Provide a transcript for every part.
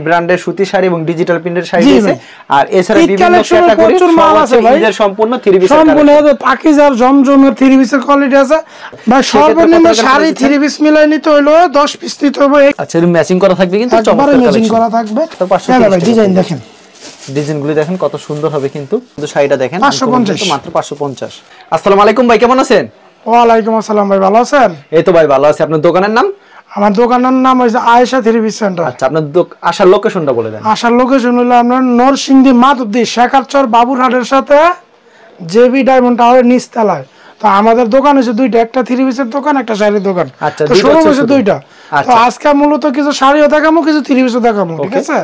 ব্র্যান্ডের সুতি শাড়ি এবং ডিজিটাল প্রিন্টের শাড়ি আছে। আর এছাড়া বিভিন্ন ক্যাটাগরির মাল আছে ভাই, এর সম্পূর্ণ 3 পিস সম্পূর্ণ পাকিজার জমজমের 3 পিসের কোয়ালিটি আছে ভাই। সর্বনিম্ন শাড়ি 3 পিস মিলাই নিতে হলো 10 পিস নিতে হবে। আচ্ছা, এর ম্যাচিং করা থাকবে কিন্তু চমৎকার ম্যাচিং করা থাকবে। হ্যাঁ ভাই, ডিজাইন দেখেন, ডিজাইনগুলো দেখেন কত সুন্দর হবে কিন্তু শাড়িটা দেখেন 550 মাত্র 550। আসসালামু আলাইকুম ভাই, কেমন আছেন? ওয়ালাইকুম আসসালাম ভাই, ভালো আছেন? এই তো ভাই ভালো আছি। আপনার দোকানের নাম? আমার দোকানের নাম হইছে আয়েশা 3 পিস সেন্টার। আচ্ছা, আপনার আসার লোকেশনটা বলে দেন। আসার লোকেশন হলো আপনার নরসিংদী মাধবদী শেখারচর বাবুরহাটের সাথে জেবি ডায়মন্ড টাওয়ারের নিচতলায়। তো আমাদের দোকান হচ্ছে দুইটা, একটা 3 পিসের দোকান, একটা শাড়ির দোকান। আচ্ছা, তো শোরুম হচ্ছে দুইটা। তো আজকে মূলত কিছু শাড়িও দেখাবো, কিছু 3 পিসও দেখাবো, ঠিক আছে?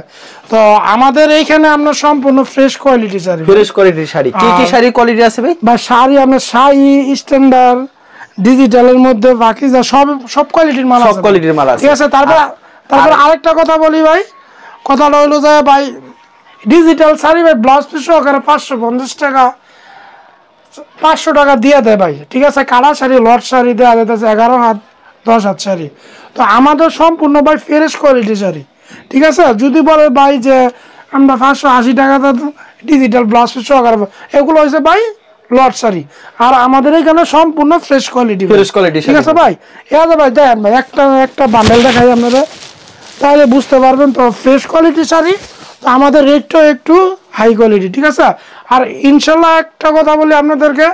তো আমাদের এইখানে আমরা সম্পূর্ণ ফ্রেশ কোয়ালিটি শাড়ি, ফ্রেশ কোয়ালিটির শাড়ি। কি কি শাড়ির কোয়ালিটি আছে ভাই? বা শাড়ি আমরা শাড়ি স্ট্যান্ডার্ড ডিজিটালের মধ্যে বাকি যা সব কোয়ালিটির মাল আছে, সব কোয়ালিটির মাল আছে, ঠিক আছে? তারপর আরেকটা কথা বলি ভাই, কথাটা হলো যে ভাই ডিজিটাল শাড়ি ভাই ব্লাউজ পিস সহকারে 550 টাকা 500 টাকা দিয়ে দেয় ভাই, ঠিক আছে? কালার শাড়ি লট শাড়ি দেওয়া যেতেছে 11 হাত 10 হাত শাড়ি। তো আমাদের সম্পূর্ণ ভাই ফ্রেশ কোয়ালিটি শাড়ি, ঠিক আছে? যদি বলে ভাই যে আমরা 580 টাকা ডিজিটাল ব্লাউজ পিস সহকারে, এগুলো হয়েছে ভাই লট শাড়ি। আর আমাদের এখানে সম্পূর্ণ ফ্রেশ কোয়ালিটি, ঠিক আছে ভাই? এটা ভাই দেখেন ভাই, একটা বান্ডেল দেখাই আপনারা, তাহলে বুঝতে পারবেন। তো ফ্রেশ কোয়ালিটি শাড়ি, তো আমাদের রেটটাও একটু হাই কোয়ালিটি, ঠিক আছে? আর ইনশাল্লাহ একটা কথা বলি আপনাদেরকে,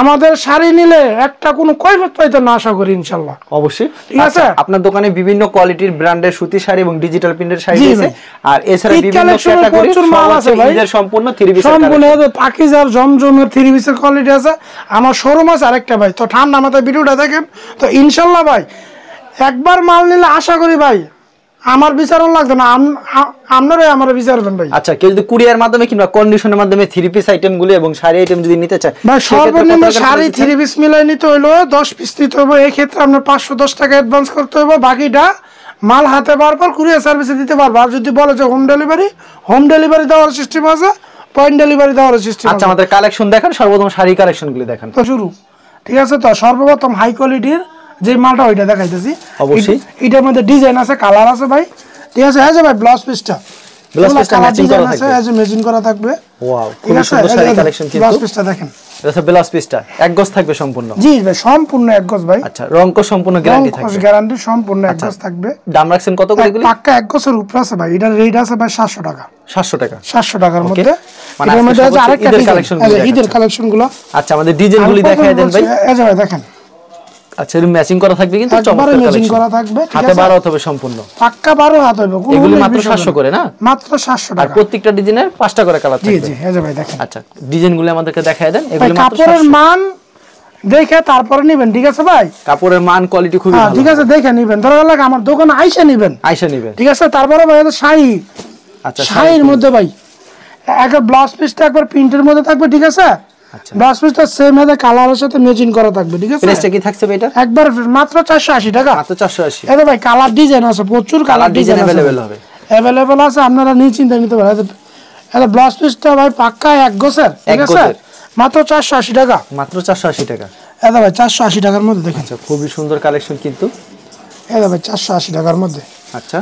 আমাদের শাড়ি নিলে একটা কোনো কৈফিয়ত পাইতে না, আশা করি ইনশাল্লাহ। অবশ্যই, ঠিক আছে? আপনার দোকানে বিভিন্ন কোয়ালিটির ব্র্যান্ডের সুতি শাড়ি এবং ডিজিটাল প্রিন্টের শাড়ি আছে। আর এছাড়া বিভিন্ন ক্যাটাগরির মাল আছে ভাই, এর সম্পূর্ণ 3 পিস সম্পূর্ণ পাকিজার জমজমের 3 পিসের কোয়ালিটি আছে। আমার শোরুম আছে আরেকটা ভাই। তো ঠান্ডা মাথায় ভিডিওটা দেখেন, তো ইনশাল্লাহ ভাই একবার মাল নিলে আশা করি ভাই আমার বিচারণ লাগবে না, আপনারাই আমার বিচারবেন ভাই। আচ্ছা, কেউ যদি কুরিয়ার মাধ্যমে কিংবা কন্ডিশনের মাধ্যমে 3 পিস আইটেমগুলো এবং শাড়ি আইটেম যদি নিতে চায় ভাই, সর্বনিম্ন শাড়ি 3 পিস মিলাই নিতে হলো 10 পিস নিতে হবে। এই ক্ষেত্রে আপনার 510 টাকা অ্যাডভান্স করতে হবে, বাকিটা মাল হাতে পাওয়ার পর কুরিয়ার সার্ভিসে দিতে পারবো। আর যদি বলে যে হোম ডেলিভারি দেওয়ার সিস্টেম আছে, পয়েন্ট ডেলিভারি দেওয়ার সিস্টেম আছে। আচ্ছা, আমাদের কালেকশন দেখান, সর্বপ্রথম শাড়ি কালেকশনগুলো দেখান। তো শুরু, ঠিক আছে? তো সর্বপ্রথম হাই কোয়ালিটির যে মালটা ওইটা দেখাইতেছি। অবশ্যই এটার মধ্যে ডিজাইন আছে, কালার আছে ভাই, ঠিক আছে? এই যে ভাই ব্লাউজ পিসটা ম্যাচিং করা থাকবে, এই যে ম্যাচিং করা থাকবে। ওয়াও, খুব সুন্দর শাড়ি কালেকশন। কিন্তু ব্লাউজ পিসটা দেখেন, এটা ব্লাউজ পিসটা এক গজ থাকবে সম্পূর্ণ। জি ভাই, সম্পূর্ণ এক গজ ভাই। আচ্ছা, রংকো সম্পূর্ণ গ্যারান্টি থাকবে, গ্যারান্টি সম্পূর্ণ এক গজ থাকবে। দাম রাখছেন কত করে এগুলি? পাক্কা এক গজের উপর আছে ভাই। এটার রেট আছে ভাই 700 টাকা। 700 টাকা, 700 টাকার মধ্যে। মানে এর মধ্যে আছে আরেকটা কালেকশন, ঈদের কালেকশনগুলো। আচ্ছা, আমাদের ডিজাইনগুলি দেখায় দেন ভাই। এই যে ভাই দেখেন, আচ্ছা, এর ম্যাচিং করা থাকবে কিন্তু চমৎকার ম্যাচিং করা থাকবে, ঠিক আছে? হাতে 12 হবে সম্পূর্ণ, পাক্কা 12 হাত হবে। এগুলো মাত্র 700 করে না? মাত্র 700 টাকা। আর প্রত্যেকটা ডিজাইনের 5টা করে কালার থাকবে। জি জি, এই যে ভাই দেখেন। আচ্ছা, ডিজাইনগুলো আমাদেরকে দেখায় দেন। এগুলো মাত্র কাপড়ের মান দেখে তারপরে নেবেন, ঠিক আছে ভাই? কাপড়ের মান কোয়ালিটি খুবই ভালো, ঠিক আছে? দেখে নেবেন, ধরো লাগে আমার দোকানে আইসা নেবেন, ঠিক আছে? তারপরে ভাই শাড়ি, আচ্ছা শাড়ির মধ্যে ভাই একটা ব্লাউজ পিসটা একবার প্রিন্টের মধ্যে থাকবে, ঠিক আছে? আচ্ছা, ব্লাউজ পিসটা সেম এর কালারের সাথে ম্যাচিং করা থাকবে, ঠিক আছে? প্রাইসটা কি থাকছে ভাই এটা? একবার মাত্র 480 টাকা, মাত্র 480। এই ভাই কালার ডিজাইন আছে, প্রচুর কালার ডিজাইন अवेलेबल হবে, अवेलेबल আছে, আপনারা নিশ্চিন্তে নিতে পারেন। এটা ব্লাউজ পিসটা ভাই পাক্কা এক গজের, ঠিক আছে? মাত্র 480 টাকা, মাত্র 480 টাকা। এটা ভাই 480 টাকার মধ্যে দেখেন। আচ্ছা, খুবই সুন্দর কালেকশন কিন্তু। এটা ভাই 480 টাকার মধ্যে। আচ্ছা,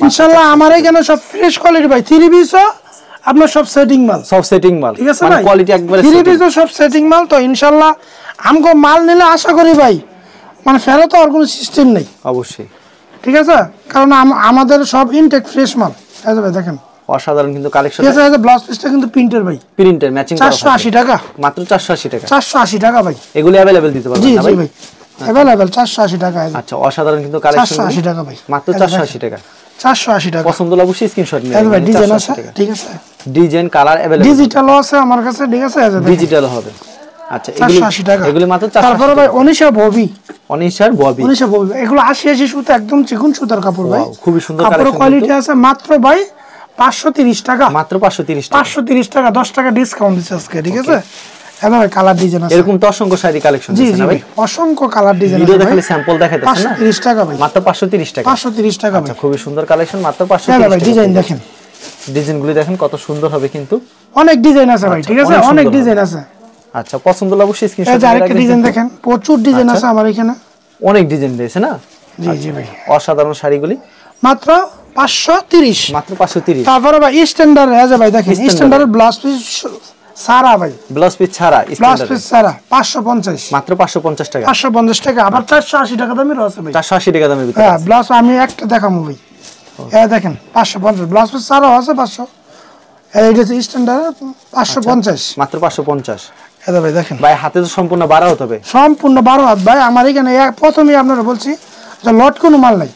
ইনশাআল্লাহ আমার এখানে সব ফ্রেশ কোয়ালিটি ভাই। 3 পিসও আপনার সব সেটিং মাল, সব সেটিং মাল, ঠিক আছে মানে ভাই? কোয়ালিটি একবারে 3 পিসও সব সেটিং মাল। তো ইনশাআল্লাহ আমগো মাল নিলে আশা করি ভাই মানে ফেরত আর কোনো সিস্টেম নেই, অবশ্যই, ঠিক আছে? কারণ আমাদের সব ইনটেক ফ্রেশ মাল। এই যে ভাই দেখেন, অসাধারণ কিন্তু কালেকশন। ঠিক আছে? এই যে ব্লাউজ পিসটা কিন্তু প্রিন্টের ভাই, প্রিন্টের ম্যাচিং করা 480 টাকা, মাত্র 480 টাকা। 480 টাকা ভাই। এগুলো अवेलेबल দিতে পারবেন না ভাই? জি ভাই, अवेलेबल 480 টাকা। আচ্ছা, অসাধারণ কিন্তু কালেকশন। 480 টাকা ভাই, মাত্র 480 টাকা। 480 টাকা। পছন্দ হলে অবশ্যই স্ক্রিনশট নিন। ভাই ডিজাইন আছে, ঠিক আছে? ডিজাইন কালার अवेलेबल, ডিজিটালও আছে আমার কাছে, ঠিক আছে? এই যে ডিজিটাল হবে। আচ্ছা, এগুলো 480 টাকা, এগুলো মাত্র 480। তারপরে ভাই অনিশা ববি, অনিশার ববি, এগুলো 80 সুতা, একদম চিকন সুতার কাপড় ভাই। খুবই সুন্দর কাপড় কালেকশন, কোয়ালিটি আছে। মাত্র ভাই 530 টাকা, মাত্র 530 টাকা। 530 টাকা, 10 টাকা ডিসকাউন্ট দিচ্ছে আজকে, ঠিক আছে? এটা ভাই কালার ডিজাইন আছে, এরকম তো অসংখ্য শাড়ি কালেকশন আছে না ভাই? অসংখ্য কালার ডিজাইন আছে। ভিডিও দেখলে স্যাম্পল দেখাইতেছেন না? 530 টাকা ভাই, মাত্র 530 টাকা। 530 টাকা ভাই। আচ্ছা, খুবই সুন্দর কালেকশন, মাত্র 530 টাকা। ডিজাইন দেখেন, ডিজাইনগুলো দেখেন কত সুন্দর হবে কিন্তু। অনেক ডিজাইন আছে ভাই, ঠিক আছে? অনেক ডিজাইন আছে। আচ্ছা, পছন্দ হলে অবশ্যই স্ক্রিনশট নিয়ে আরেকটা ডিজাইন দেখেন, প্রচুর ডিজাইন আছে আমার এখানে, অনেক ডিজাইন দিয়েছে না? জি জি ভাই। অসাধারণ শাড়িগুলি মাত্র 530 মাত্র 530। তারপরে ভাই স্ট্যান্ডার্ড আছে ভাই, দেখেন স্ট্যান্ডার্ড ব্লাউজ পিস সারা ভাই, ব্লাউজ পিস ছাড়া ব্লাউজ পিস সারা 550 মাত্র 550 টাকা। 550 টাকা। আবার 480 টাকা দামের আছে ভাই, 480 টাকা দামের ভিতরে। হ্যাঁ ব্লাউজ আমি একটা দেখাবো ভাই, এই দেখেন 550 ব্লাউজ পিস সারা আছে 500, এইটা হচ্ছে স্ট্যান্ডার্ড 550 মাত্র 550। এটা ভাই দেখেন ভাই হাতে তো সম্পূর্ণ 12 হতে হবে, সম্পূর্ণ 12 হাত ভাই। আমার এখানে প্রথমেই আপনারা বলছি যে লট কোনো মাল নাই।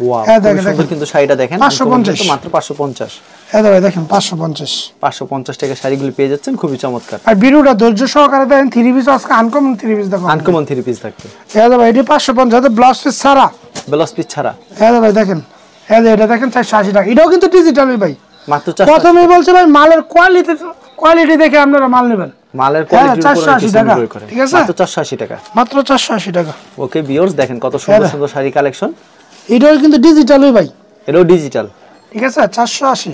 ওয়াও হ্যাঁ দেখেন সুন্দর কিন্তু শাড়িটা দেখেন 550 মাত্র 550। এটা ভাই দেখেন 550 টাকা শাড়িগুলো পেয়ে যাচ্ছেন, খুবই চমৎকার। আর ভিডিওটা ধৈর্য সহকারে দেখেন। 3 পিস আজকে আনকমন 3 পিস দেখো, আনকমন 3 পিস থাকবে। এটা ভাই এটা 550, এটা ব্লাউজ পিস ছাড়া, ব্লাউজ পিস ছাড়া। এটা ভাই দেখেন, এটা দেখেন 480 টাকা। এটাও কিন্তু ডিজিটালই ভাই, মাত্র 480। প্রথমেই বলছি ভাই মালের কোয়ালিটি দেখে আপনারা মাল নেবেন। মালের কোয়ালিটির উপর 480 টাকা, করে, ঠিক আছে মাত্র 480 টাকা, মাত্র 480 টাকা। ওকে ভিউয়ার্স দেখেন কত সুন্দর সুন্দর শাড়ি কালেকশন। এটাও কিন্তু ডিজিটালই ভাই, এটাও ডিজিটাল, ঠিক আছে 480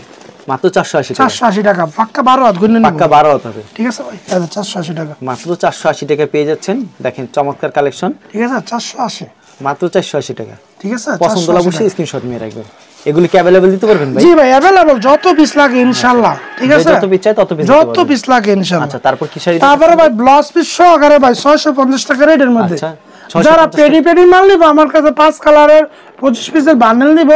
মাত্র 480 টাকা। 480 টাকা পাক্কা 12 হাত গুণলে নেব, পাক্কা 12 হতে হবে, ঠিক আছে ভাই। এটা 480 টাকা, মাত্র 480 টাকা পেয়ে যাচ্ছেন। দেখেন চমৎকার কালেকশন, ঠিক আছে 480, মাত্র 480 টাকা। ঠিক আছে পছন্দ হলে অবশ্যই স্ক্রিনশট নিয়ে রাখবেন। এগুলো কি अवेलेबल দিতে পারবেন ভাই? জি ভাই अवेलेबल, যত পিস লাগে ইনশাআল্লাহ, ঠিক আছে যত পিস চাই তত পিস, যত পিস লাগে ইনশাআল্লাহ। আচ্ছা তারপর কি শাড়ি? তারপরে ভাই ব্লাউজ পিস সহকারে ভাই 650 টাকা রেটের মধ্যে। আচ্ছা যারা পেডি মাল নিব, আমার কাছে 5 কালারের 25 পিসের বান্ডেল নিব,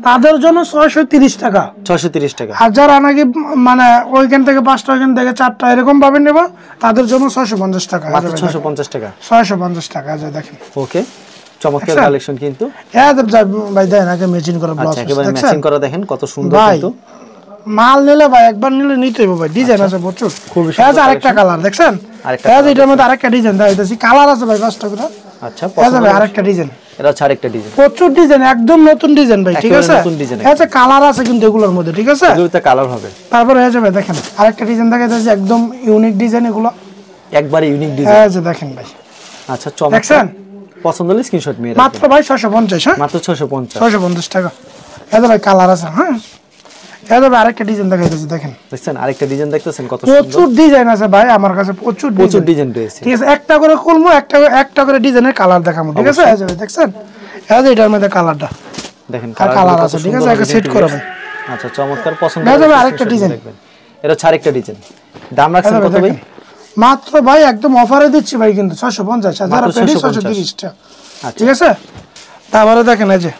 তাদের জন্য 630 টাকা, 630 টাকা। আর যারা নাকি মানে ওইখান থেকে 5টা ওইখান থেকে 4টা এরকম ভাবে নেব, তাদের জন্য 650 টাকা, মাত্র 650 টাকা, 650 টাকা। আচ্ছা দেখেন ওকে চমৎকার কালেকশন কিন্তু। ভাই দেখেন আগে ম্যাচিং করা ব্লাউজ, আচ্ছা একেবারে ম্যাচিং করা দেখেন কত সুন্দর কিন্তু। মাল নিলে ভাই একবার নিলে নিতেই হবে ভাই, ডিজাইন আছে প্রচুর। খুবই সুন্দর আরেকটা কালার দেখছেন, এটার মধ্যে আরেকটা ডিজাইন দেখাইতেছি, কালার আছে ভাই 5টা করে। আচ্ছা ভাই আরেকটা ডিজাইন, এটা হচ্ছে আরেকটা ডিজাইন, প্রচুর ডিজাইন, একদম নতুন ডিজাইন ভাই, ঠিক আছে নতুন ডিজাইন। আচ্ছা কালার আছে কিন্তু এগুলোর মধ্যে, ঠিক আছে এগুলোতে কালার হবে। তারপরে এই যে ভাই দেখেন আরেকটা ডিজাইন দেখাইতেছি, একদম ইউনিক ডিজাইন, এগুলো একবারে ইউনিক ডিজাইন। এই যে দেখেন ভাই, আচ্ছা চমৎকার, পছন্দ হলে স্ক্রিনশট নিয়ে রাখবেন। মাত্র ভাই 650, হ্যাঁ মাত্র 650, 650 টাকা। এই যে ভাই কালার আছে, হ্যাঁ এই যে ভাই আরেকটা ডিজাইন দেখাইতেছি, দেখেন দেখছেন আরেকটা ডিজাইন দেখতেছেন কত প্রচুর ডিজাইন আছে ভাই আমার কাছে, প্রচুর ডিজাইন রয়েছে, ঠিক আছে একটা করে খুলবো, একটা করে ডিজাইনের কালার দেখাবো, ঠিক আছে এই যে ভাই দেখছেন, এই যে এটার মধ্যে কালারটা দেখেন, কালার আছে, ঠিক আছে একটা সেট করে ভাই। আচ্ছা চমৎকার, পছন্দ হলে আরেকটা ডিজাইন দেখবেন। এটা হচ্ছে আরেকটা ডিজাইন, দাম রাখছেন কত ভাই? মাত্র ভাই একদম অফারে দিচ্ছি ভাই, কিন্তু 650, যারা পেডি 630 টাকা, ঠিক আছে। তারপরে দেখেন এই যে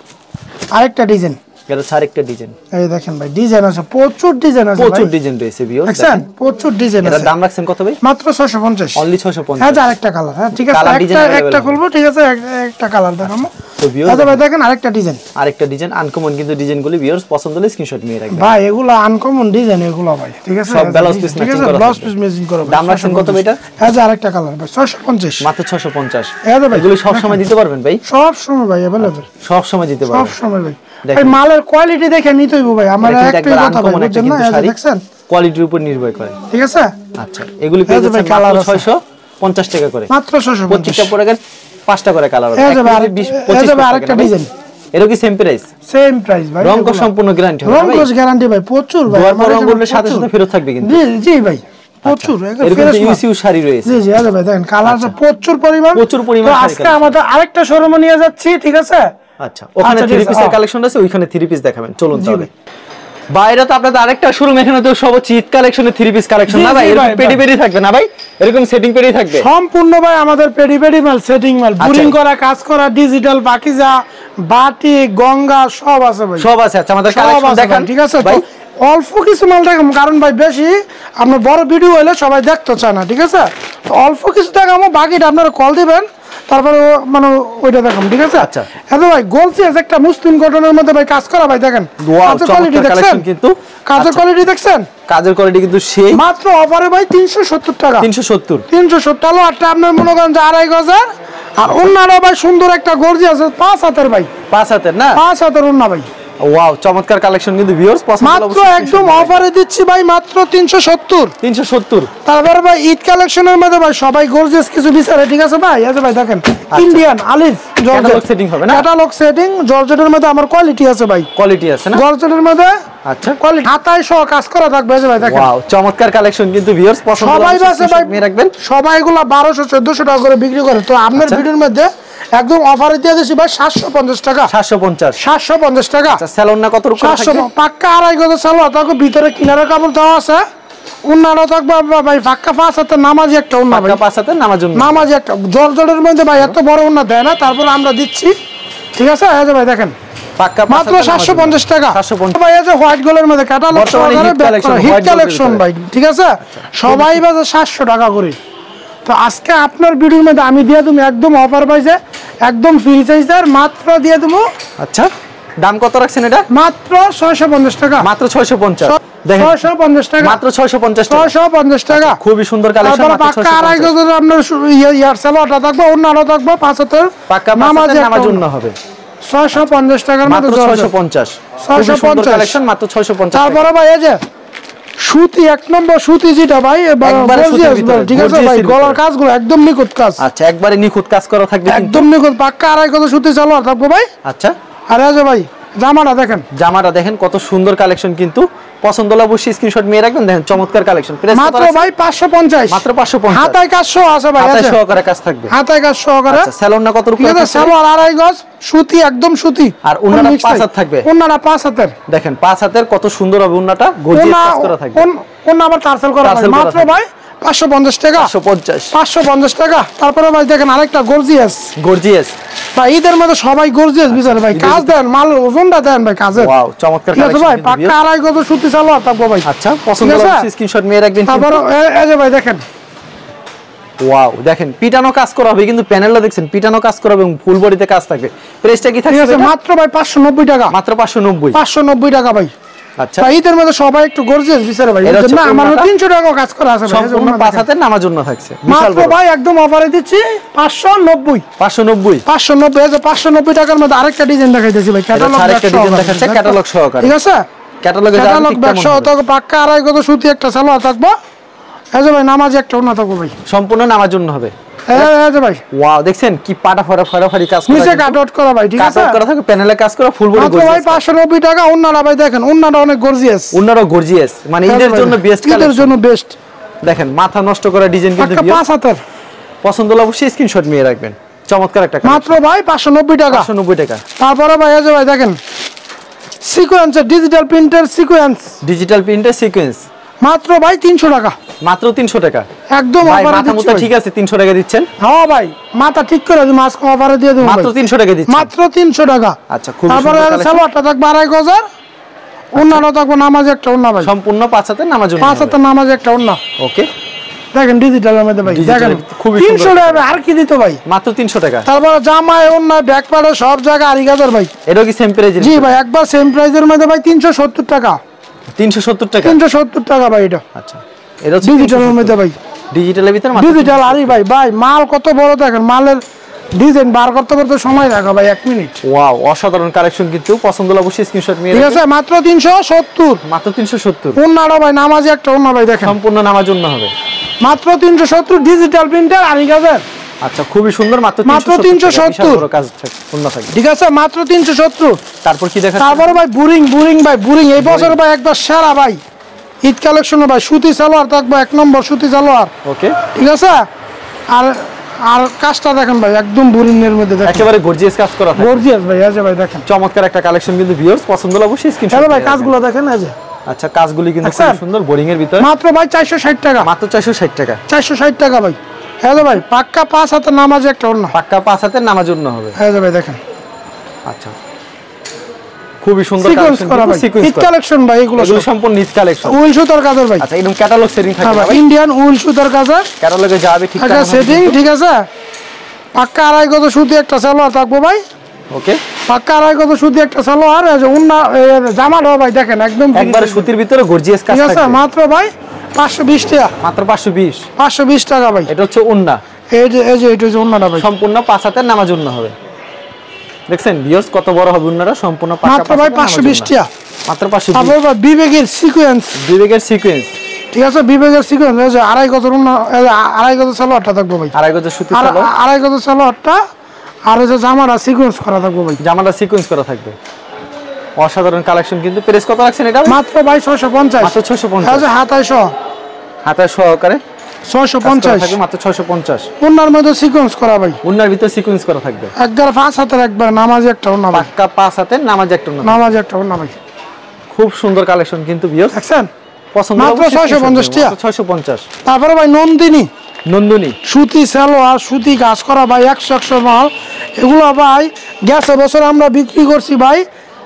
আরেকটা ডিজাইন, এটা হচ্ছে আরেকটা ডিজাইন, এই দেখেন ভাই ডিজাইন আছে, প্রচুর ডিজাইন আছে, প্রচুর ডিজাইন রয়েছে ভিউয়ার্স দেখছেন প্রচুর ডিজাইন আছে। এটার দাম রাখছেন কত ভাই? মাত্র 650, অনলি 650। হ্যাঁ আরেকটা কালার, হ্যাঁ ঠিক আছে একটা খুলবো, ঠিক আছে একটা কালার দেখাবো। তো ভিউয়ার্স ভাই দেখেন আরেকটা ডিজাইন আনকমন কিন্তু ডিজাইনগুলো ভিউয়ার্স পছন্দ হলে স্ক্রিনশট নিয়ে রাখবেন ভাই, এগুলো আনকমন ডিজাইন এগুলো ভাই, ঠিক আছে সব ব্লাউজ পিস ম্যাচিং করা, ব্লাউজ পিস ম্যাচিং করা। দাম রাখছেন কত ভাই? এটা হ্যাঁ আরেকটা কালার ভাই 650, মাত্র 650। ভাই এগুলো সব সময় দিতে পারবেন ভাই? সব সময় ভাই अवेलेबल, সব সময় দিতে পারবেন, সব সময় ভাই। ভাই মালের কোয়ালিটি দেখে নিতেই হবে ভাই, আমার একটাই কথা ভাই, বুঝছেন না, দেখছেন কোয়ালিটির উপর নির্ভর করে, ঠিক আছে। আচ্ছা এগুলো পেয়ে যাচ্ছেন মাত্র 650 টাকা করে, মাত্র 650, প্রত্যেকটা পরে 5টা করে কালার হবে, 20-25 আরেকটা ডিজাইন, এরও কি সেম প্রাইস? সেম প্রাইস ভাই, রং কস সম্পূর্ণ গ্যারান্টি হবে রং কস গ্যারান্টি ভাই, প্রচুর ভাই, আমার রং করলে সাথে সাথে ফেরত থাকবে কিন্তু। জি জি ভাই প্রচুর, এরকম ইউসিউ শাড়ি রয়েছে, জি জি ভাই দেখেন কালার আছে প্রচুর পরিমাণ। আজকে আমাদের আরেকটা শোরুমে নিয়ে যাচ্ছি, ঠিক আছে। আচ্ছা ওখানে 3 পিসের কালেকশন আছে, ওইখানে 3 পিস দেখাবেন, চলুন তাহলে। বাইরে তো আপনাদের আরেকটা শোরুম, এখানে তো সব চিট কালেকশনে 3 পিস কালেকশন না ভাই, এরকম পেডি থাকবে না ভাই, এরকম সেটিং পেডি থাকবে সম্পূর্ণ ভাই, আমাদের পেডি মাল, সেটিং মাল, বুরিং করা, কাজ করা, ডিজিটাল, পাকিজা, বাটি, গঙ্গা সব আছে ভাই, সব আছে। আচ্ছা আমাদের কালেকশন দেখান, ঠিক আছে ভাই। অল্প কিছু মাল দেখাবো, কারণ ভাই বেশি আপনার বড় ভিডিও হইলে সবাই দেখতে চায় না, ঠিক আছে। তো অল্প কিছু দেখাবো, বাকিটা আপনারা কল দিবেন, তারপরে মানে ওইটা দেখাম, ঠিক আছে। আচ্ছা হ্যাঁ ভাই গোলসিয়াস একটা মুসলিম কটনের মধ্যে ভাই কাজ করা ভাই, দেখেন কাজের কোয়ালিটি দেখছেন, কিন্তু কাজের কোয়ালিটি দেখছেন, কাজের কোয়ালিটি কিন্তু সেই মাত্র অফারে ভাই 370 টাকা, 370 হলো। আরটা আপনার মনে করেন যে 2.5 গজের, আর অন্যরা ভাই সুন্দর একটা গর্জিয়াস 5 হাতের ভাই, 5 হাতের না, 5 হাতের অন্য ভাই। ওয়াও চমৎকার কালেকশন কিন্তু ভিউয়ার্স পছন্দ হলে মাত্র একদম অফারে দিচ্ছি ভাই, মাত্র 370। তারপরে ভাই ঈদ কালেকশনের মধ্যে ভাই সবাই গর্জিয়াস কিছু বিচারে, ঠিক আছে ভাই। এই যে ভাই দেখেন ইন্ডিয়ান আলিফ জর্জেট সেটিং হবে না, ক্যাটালগ সেটিং জর্জেটের মধ্যে আমার কোয়ালিটি আছে ভাই, কোয়ালিটি আছে না জর্জেটের মধ্যে। আচ্ছা কোয়ালিটি হাতায় সহ কাজ করা থাকবে, এই যে ভাই দেখেন ওয়াও চমৎকার কালেকশন কিন্তু ভিউয়ার্স পছন্দ হলে সবাই আছে ভাই নিয়ে রাখবেন। সবাই এগুলা 1200-1400 টাকা করে বিক্রি করে, তো আপনার ভিডিওর মধ্যে একদম অফারে দিয়ে দিছি ভাই 750 টাকা। 750 টাকা। আচ্ছা স্যালোনা কত রকম থাকবে? 700 পাক্কা আড়াই গজ সালোয়ার থাকবে, ভিতরে কিনারে কাপড় দেওয়া আছে। উন্নারও থাকবে ভাই পাক্কা 5 হাতের নামাজি একটা উন্না ভাই, পাক্কা 5 হাতের নামাজি একটা জর্জেটের মধ্যে ভাই এত বড় উন্না দেয় না, তারপর আমরা দিচ্ছি। ঠিক আছে এই যে ভাই দেখেন পাক্কা মাত্র 750 টাকা। 750 ভাই এই যে হোয়াইট গোল্ডের মধ্যে ক্যাটালগ সহকারে হিট কালেকশন ভাই। ঠিক আছে সবাই বাজে 700 টাকা করে। তো আজকে আপনার ভিডিওর মধ্যে আমি দিয়ে তুমি একদম অফার পাইছে, একদম ফ্রি সাইজের মাত্র দিয়ে দেবো। আচ্ছা দাম কত রাখছেন এটা? মাত্র 650 টাকা। মাত্র 650 দেখেন 650 টাকা। মাত্র 650 টাকা। 650 টাকা খুবই সুন্দর কালেকশন। তারপর পাক্কা আড়াই গজের আপনার ইয়ার সালোয়ারটা থাকবে, অন্যটা থাকবে 5 হাতের পাক্কা নামাজের জন্য হবে 650 টাকার মধ্যে। মাত্র 650 650 কালেকশন মাত্র 650। তারপরে ভাই এই যে সুতি এক নম্বর সুতি যেটা ভাই ঠিক আছে ভাই, গলার কাজগুলো একদম নিখুঁত কাজ। আচ্ছা একবারে নিখুঁত কাজ করা থাকবে, একদম নিখুঁত পাক্কা আড়াই গজ সুতি সালোয়ার থাকবে ভাই। আচ্ছা আর এই যে ভাই জামাটা দেখেন কত সুন্দর কালেকশন, কিন্তু পছন্দ হলে অবশ্যই স্ক্রিনশট নিয়ে রাখবেন। দেখেন চমৎকার কালেকশন, মাত্র ভাই 550 মাত্র 550। হাতায় কাজ সহ আছে ভাই, হাতায় সহকারে কাজ থাকবে, হাতায় কাজ সহকারে। আচ্ছা স্যালোনা কত রকম আছে? সালোয়ার আড়াই গজ সুতি, একদম সুতি। আর উন্নাটা 5 হাত থাকবে, উন্নাটা 5 হাতের। দেখেন 5 হাতের কত সুন্দর হবে উন্নাটা, গর্জিয়াস কাজ করা থাকবে। উন্না আবার টার্সেল করা হবে মাত্র ভাই 550 টাকা। 550 টাকা। তারপরে ভাই দেখেন আরেকটা গর্জিয়াস ভাই, ঈদের মধ্যে সবাই গর্জিয়াস বিচারে ভাই, কাজ দেন, মাল ওজনটা দেন ভাই কাজের। ওয়াও চমৎকার কালেকশন ভাই পাক্কা আড়াই গজ সুতি সালোয়ার থাকবে ভাই। আচ্ছা পছন্দ হলে স্ক্রিনশট নিয়ে রাখবেন। তারপর এই যে ভাই দেখেন ওয়াও দেখেন পিটানো কাজ করা হবে, কিন্তু প্যানেলটা দেখছেন পিটানো কাজ করা হবে এবং ফুল বডিতে কাজ থাকবে। প্রাইসটা কি থাকবে? মাত্র ভাই 590 টাকা। মাত্র 590 টাকা ভাই। আচ্ছা ভাই ঈদের মধ্যে সবাই একটু গর্জিয়াস বিচারে ভাই, এর জন্য আমার 300 টাকা কাজ করা আছে ভাই, সম্পূর্ণ 5 হাতের নামার জন্য থাকছে। মাত্র ভাই একদম অফারে দিচ্ছি 590 এই যে 590 টাকার মধ্যে আরেকটা ডিজাইন দেখাইতেছি ভাই, ক্যাটালগ আরেকটা ডিজাইন দেখাচ্ছে ক্যাটালগ সহকারে। ঠিক আছে ক্যাটালগে ক্যাটালগ ব্যবসা থাকবে, পাক্কা আড়াই গজ সুতি একটা সালোয়ার থাকবে। এই যে ভাই নামাজি একটা ওন্না থাকবে ভাই, সম্পূর্ণ নামার জন্য হবে। এই যে ভাই ওয়াও দেখছেন কি পাটা ফাড়াফাড়ি কাজ করা, নিচে কাট আউট করা ভাই। ঠিক আছে কাট করা থাকে, প্যানেলে কাজ করা, ফুল বডি গর্জিয়াস। ভাই 590 টাকা। ওন্নাটা ভাই দেখেন, ওন্নাটা অনেক গর্জিয়াস, ওন্নাটাও গর্জিয়াস, মানে ঈদের জন্য বেস্ট কালেকশন, ঈদের জন্য বেস্ট। দেখেন মাথা নষ্ট করা ডিজাইন, কিন্তু 5 হাতের পছন্দ হলে অবশ্যই স্ক্রিনশট নিয়ে রাখবেন। চমৎকার একটা মাত্র ভাই 590 টাকা। 590 টাকা। তারপরে ভাই এই যে ভাই দেখেন সিকোয়েন্সের ডিজিটাল প্রিন্টের সিকোয়েন্স মাত্র ভাই 300 টাকা। মাত্র 300 টাকা একদম অফারে দিচ্ছি। ঠিক আছে 300 টাকা দিচ্ছেন? হ্যাঁ ভাই মাথা ঠিক করে দিই, মাস্ক অফারে দিয়ে দেব মাত্র 300 টাকা দিচ্ছেন। মাত্র 300 টাকা। আচ্ছা খুব সুন্দর তারপরে সালোয়ারটা থাকবে আড়াই গজের, ওন্নাটা থাকবে নামাজ একটা ওন্না ভাই, সম্পূর্ণ 5 হাতের নামাজ জন্য। 5 হাতের নামাজ একটা ওন্না। ওকে দেখেন ডিজিটালের মধ্যে ভাই দেখেন খুবই 300 টাকা। আর কি দিত ভাই? মাত্র 300 টাকা। তারপরে জামায় ওন্না ব্যাক পাড়ে সব জায়গা আড়াই গজের ভাই। এটাও কি সেম প্রাইস? জি ভাই একবার সেম প্রাইসের মধ্যে ভাই 370 টাকা। 370 টাকা। 370 টাকা ভাই এটা। আচ্ছা এটা ডিজিটালের মধ্যে ভাই, ডিজিটালের ভিতর মাত্র ডিজিটাল। আরে ভাই ভাই মাল কত বড় দেখেন, মালের ডিজাইন বার করতে করতে সময় লাগা ভাই 1 মিনিট। ওয়াও অসাধারণ কালেকশন, কিন্তু পছন্দ হলে অবশ্যই স্ক্রিনশট নিয়ে ঠিক আছে মাত্র 370। মাত্র 370। ওন্নাটা ভাই নামাজি একটা ওন্না ভাই দেখেন, সম্পূর্ণ নামার জন্য হবে। মাত্র 370 ডিজিটাল প্রিন্টার আড়াই গজের। আচ্ছা খুবই সুন্দর, মাত্র 370 কাজ পূর্ণ থাকবে। ঠিক আছে মাত্র 370। তারপর কি দেখা? তারপর ভাই বুরিং ভাই বুরিং এই বছর ভাই একবার সেরা ভাই ঈদ কালেকশন ভাই, সুতি সালোয়ার থাকবে 1 নম্বর সুতি সালোয়ার। ওকে ঠিক আছে আর কাজটা দেখেন ভাই একদম বুরিং এর মধ্যে দেখেন, একেবারে গর্জিয়াস কাজ করা থাকে। গর্জিয়াস ভাই এই যে ভাই দেখেন চমৎকার একটা কালেকশন, কিন্তু ভিউয়ার্স পছন্দ হলে অবশ্যই স্ক্রিনশট ভাই কাজগুলো দেখেন এই যে। আচ্ছা কাজগুলি কিন্তু খুব সুন্দর, বোরিং এর ভিতর। মাত্র ভাই 460 টাকা। মাত্র 460 টাকা। 460 টাকা ভাই। হ্যাঁ ভাই পাক্কা 5 হাতের নামাজ একটা ওন্না, পাক্কা 5 হাতের নামার জন্য হবে। হ্যাঁ ভাই দেখেন। আচ্ছা খুবই সুন্দর কালেকশন করা ভাই, ঈদ কালেকশন ভাই, এগুলো সম্পূর্ণ ঈদ কালেকশন, উল সুতার কাজের ভাই। আচ্ছা একদম ক্যাটালগ সেটিং থাকবে ভাই, ইন্ডিয়ান উল সুতার কাজের ক্যাটালগে যাবে ঠিক আছে সেটিং। ঠিক আছে পাক্কা আড়াই গজ সুতি একটা সালোয়ার থাকবো ভাই। ওকে পাক্কা আড়াই গজ সুতি একটা সালোয়ার, উন্না জামাটা ভাই দেখেন একদম একবারে সুতির ভিতরে গর্জিয়াস কাজ থাকবে। ঠিক আছে মাত্র ভাই 520 টাকা। মাত্র 520 টাকা ভাই। এটা হচ্ছে উন্না, এই যে এটা হচ্ছে উন্নাটা ভাই, সম্পূর্ণ 5 হাতের নামার জন্য হবে। দেখছেন ভিউয়ার্স কত বড় হবে উন্নাটা, সম্পূর্ণ পাক্কা মাত্র ভাই 520 টাকা। মাত্র 520। তারপর ভাই বিবেকের সিকোয়েন্স। ঠিক আছে বিবেকের সিকোয়েন্স এই যে আড়াই গজের উন্না, আড়াই গজের সালোয়ারটা থাকবো ভাই, আড়াই গজের সুতি সালোয়ার, আড়াই গজের সালোয়ারটা। আর এই যে জামাটা সিকোয়েন্স করা থাকবো ভাই, জামাটা সিকোয়েন্স করা থাকবে। অসাধারণ কালেকশন, কিন্তু প্রাইস কত রাখছেন এটা? মাত্র ভাই 650। মাত্র 650। এই যে হাতায় সহ সহকারে 650 থাকবে মাত্র 650। ওনার মধ্যে সিকোয়েন্স করা ভাই, ওনার ভিতরে সিকোয়েন্স করা থাকবে একবার 5 হাতের একবার নামাজি একটা ওনা ভাই, পাক্কা 5 হাতের নামাজ একটা ওনা, নামাজি একটা ওনা ভাই। খুব সুন্দর কালেকশন কিন্তু ভিউয়ার্স, দেখছেন পছন্দ মাত্র 650 টাকা। 650। তারপরে ভাই নন্দিনী নন্দনী সুতি সালোয়ার, সুতি কাজ করা ভাই, 100 মাল। এগুলো ভাই গেছে বছর আমরা বিক্রি করছি ভাই,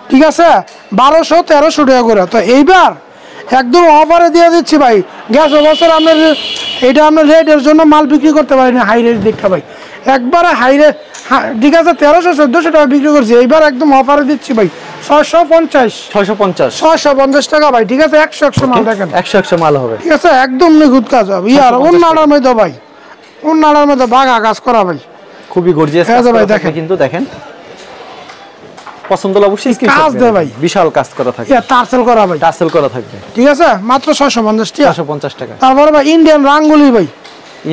ঠিক আছে 1200-1300 টাকা করে। তো এইবার একদম অফারে দিয়ে দিচ্ছি ভাই। গেছে বছর আমরা এটা আমরা রেটের জন্য মাল বিক্রি করতে পারিনি, হাই রেট দেখা ভাই, একবারে হাই রেট, ঠিক আছে 1300-1400 টাকা বিক্রি করছি, এইবার একদম অফারে দিচ্ছি ভাই 650 টাকা ভাই, ঠিক আছে 100 মাল দেখেন, 100 মাল হবে, ঠিক আছে একদম নিখুঁত কাজ হবে। ইয়ার ওন্নাটার মধ্যে ভাই, ওন্নাটার মধ্যে বাঘা কাজ করা ভাই, খুবই গর্জিয়াস কাজ ভাই করা থাকে কিন্তু দেখেন, পছন্দ হলে অবশ্যই কাজ দে ভাই, বিশাল কাজ করা থাকে, ইয়া টার্সেল করা ভাই, টার্সেল করা থাকবে, ঠিক আছে মাত্র 650 টাকা। 650 টাকা। তারপরে ভাই ইন্ডিয়ান রাঙ্গুলি ভাই,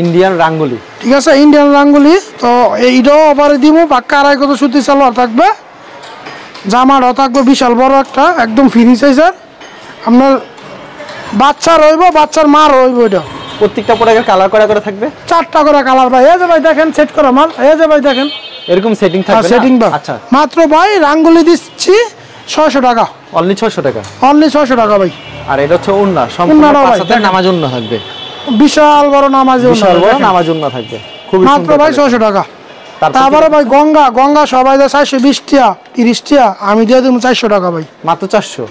ইন্ডিয়ান রাঙ্গুলি, ঠিক আছে ইন্ডিয়ান রাঙ্গুলি। তো এইটাও অফারে দিব, পাক্কা 2.5 গজ সুতি সালোয়ার থাকবে, জামাটাও থাকবে বিশাল বড় একটা, একদম ফ্রি সাইজের। আপনার বাচ্চা রইব, বাচ্চার মা রইব, এটা প্রত্যেকটা প্রোডাক্টের কালার করে থাকবে, 4টা করে কালার ভাই। এই যে ভাই দেখেন সেট করা মাল, এই যে ভাই দেখেন এরকম সেটিং থাকবে, সেটিং বা আচ্ছা মাত্র ভাই রাঙ্গুলি দিচ্ছি 600 টাকা, অনলি 600 টাকা, অনলি 600 টাকা ভাই। আর এটা হচ্ছে ওন্না, সম্পূর্ণ পাঁচাতে নামাজ ওন্না থাকবে, বিশাল বড় নামাজ, বিশাল বড় নামাজ ওন্না থাকবে, খুব মাত্র ভাই 600 টাকা। তারপরে ভাই গঙ্গা সবাই দেয় 420 টাকা 30 টাকা, আমি দিয়ে দেবো 400 টাকা ভাই, মাত্র 400,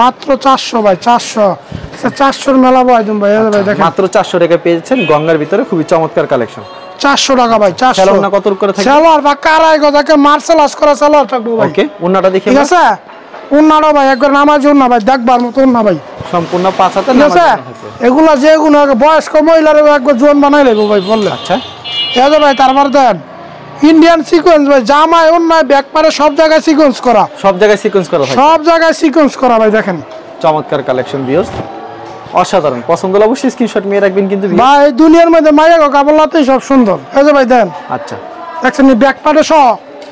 মাত্র 400 ভাই, 400 মেলা ভাই তুমি ভাই, ভাই দেখেন মাত্র 400 টাকা পেয়েছেন গঙ্গার ভিতরে, খুবই চমৎকার কালেকশন, 400 টাকা ভাই, 400। সালোয়ার কত করে থাকে? সালোয়ার বা কারাই গজাকে মার্শালাস করা সালোয়ার থাকবে ভাই, ওকে ওন্নাটা দেখে, ঠিক আছে ওন্নাটা ভাই একবার নামাজ ওন্না ভাই, দেখবার মতো ওন্না ভাই, সম্পূর্ণ পাঁচাতে ঠিক নামাজ আছে। ওন্না থাকবে, এগুলা যেগুলো বয়স্ক মহিলার একবার জোন বানাই লাগবে ভাই বললে, আচ্ছা এই যে ভাই। তারপর দেন ইন্ডিয়ান সিকোয়েন্স ভাই, জামায় ওন্নায় ব্যাক পারে সব জায়গায় সিকোয়েন্স করা, সব জায়গায় সিকোয়েন্স করা থাকে, সব জায়গায় সিকোয়েন্স করা ভাই দেখেন, চমৎকার কালেকশন ভিউয়ার্স, অসাধারণ, পছন্দ হলে অবশ্যই স্ক্রিনশট নিয়ে রাখবেন কিন্তু ভাই। দুনিয়ার মধ্যে মাইয়া কাপড়লাতেই সব সুন্দর, এই যে ভাই দেন, আচ্ছা দেখছেন ব্যাক পারে সহ,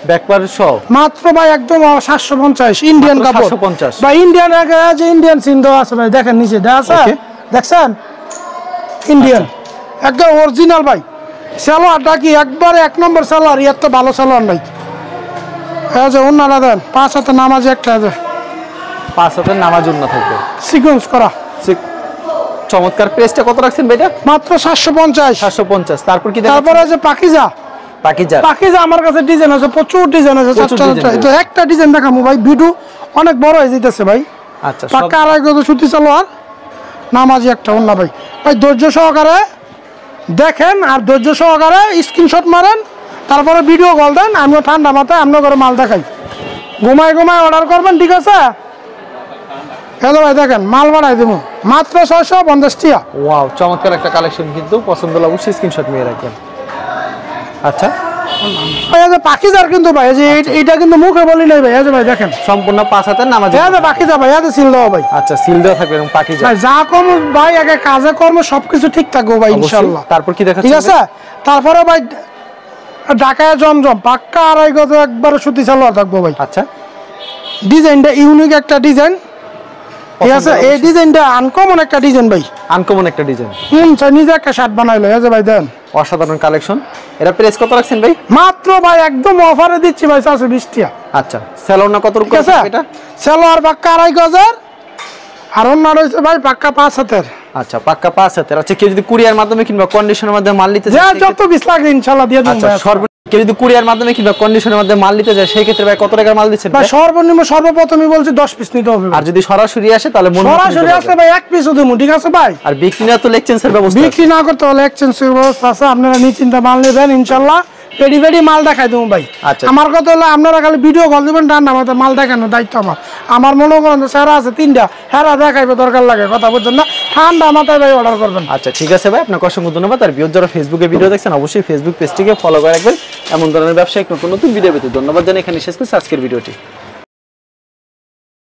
ব্যাকপার সহ মাত্র ভাই একদম 750 ইন্ডিয়ান কাপড় 750 ভাই, ইন্ডিয়ান আগে যে ইন্ডিয়ান সিন দেওয়া আছে ভাই, দেখেন নিচে দেওয়া আছে, দেখছেন ইন্ডিয়ান একদম অরিজিনাল ভাই। সালোয়ারটা কি একবারে 1 নম্বর সালোয়ার, এত ভালো সালোয়ার নাই। এই যে ওন্নাটা দেন, 5 হাতে নামাজ একটা, আছে পাঁচাতে নামাজ ওন্না থাকবে, সিকোয়েন্স করা, চমৎকার। প্রাইসটা কত রাখছেন ভাইটা? মাত্র 750। 750। তারপর কি তারপরে যে পাকিজা আমার কাছে ডিজাইন আছে, প্রচুর ডিজাইন আছে, তো একটা ডিজাইন দেখামু ভাই, ভিডিও অনেক বড় হয়ে যাইতেছে ভাই। আচ্ছা পাক্কা 2.5 গজ সুতি সালোয়ার, নামাজি একটা ওন্না ভাই। ভাই ধৈর্য সহকারে দেখেন আর ধৈর্য সহকারে স্ক্রিনশট মারেন, তারপরে ভিডিও কল দেন, আমিও ঠান্ডা মাথায় আপনার ঘরে মাল দেখাই, ঘুমায় অর্ডার করবেন, ঠিক আছে। হ্যালো ভাই দেখেন মাল বাড়াই দেবো মাত্র 650 টাকা। ওয়াও, চমৎকার একটা কালেকশন কিন্তু, পছন্দ হলে অবশ্যই স্ক্রিনশট নিয়ে রাখবেন। আচ্ছা পাকিজার কিন্তু ভাই, এটা কিন্তু মুখে বলি নাই ভাই, ভাই দেখেন সম্পূর্ণ 5 হাতের নামাজ, পাকিজা ভাই, সিল দেওয়া ভাই, আচ্ছা সিল দেওয়া থাকবে এবং পাকিজা ভাই, যা কর্ম ভাই আগে কাজে কর্ম সবকিছু ঠিক থাকবে ভাই ইনশাআল্লাহ। তারপর কি দেখাচ্ছেন? ঠিক আছে, তারপরে ভাই ঢাকায় জমজম পাক্কা 2.5 গজ একবারে সুতি সালোয়ার থাকবো ভাই। আচ্ছা ডিজাইনটা ইউনিক একটা ডিজাইন, ঠিক আছে। এই ডিজাইনটা আনকমন একটা ডিজাইন ভাই, আনকমন একটা ডিজাইন, নিজে একটা শার্ট বানাইলো, এই যে ভাই দেন অসাধারণ কালেকশন। এটা প্রাইস কত রাখছেন ভাই? মাত্র ভাই একদম অফারে দিচ্ছি ভাই 420 টাকা। আচ্ছা সালোয়ার কত রকম আছে এটা? সালোয়ার পাক্কা 2.5 গজের, আর অন্য রয়েছে ভাই পাক্কা 5 হাতের। আচ্ছা পাক্কা 5 হাতের। আচ্ছা কেউ যদি কুরিয়ার মাধ্যমে কিংবা কন্ডিশনের মাধ্যমে মাল নিতে চায়, যত পিস লাগে ইনশাআল্লাহ দিয়ে দেব। আচ্ছা কেউ যদি কুরিয়ার মাধ্যমে কিংবা কন্ডিশনের মাধ্যমে মাল নিতে যায়, সেই ক্ষেত্রে ভাই কত টাকার মাল দিচ্ছেন? ভাই সর্বনিম্ন সর্বপ্রথমই বলছি 10 পিস নিতে হবে। আর যদি সরাসরি আসে তাহলে সরাসরি আসলে ভাই 1 পিসও দেবো, ঠিক আছে ভাই। আর বিক্রি না তো এক্সচেঞ্জের ব্যবস্থা, বিক্রি না করতে হলে এক্সচেঞ্জের ব্যবস্থা আছে, আপনারা নিশ্চিন্তে মাল নেবেন ইনশাআল্লাহ। পেডি মাল দেখাই দেবো ভাই। আমার কথা হলো আপনারা খালি ভিডিও কল দিবেন, ঠান্ডা মাথায় মাল দেখানোর দায়িত্ব আমার। আমার মনে করেন স্যার আছে 3টা, হেরা দেখাইবে দরকার লাগে, কথা বলছেন না, ঠান্ডা মাথায় ভাই অর্ডার করবেন। আচ্ছা ঠিক আছে ভাই, আপনাকে অসংখ্য ধন্যবাদ। আর ভিউয়ার যারা ফেসবুকে ভিডিও দেখছেন অবশ্যই ফেসবুক পেজটিকে ফলো করে রাখবেন, এমন ধরনের ব্যবসায়িক নতুন ভিডিও পেতে। ধন্যবাদ জানাই, এখানে শেষ করছি আজকের ভিডিওটি।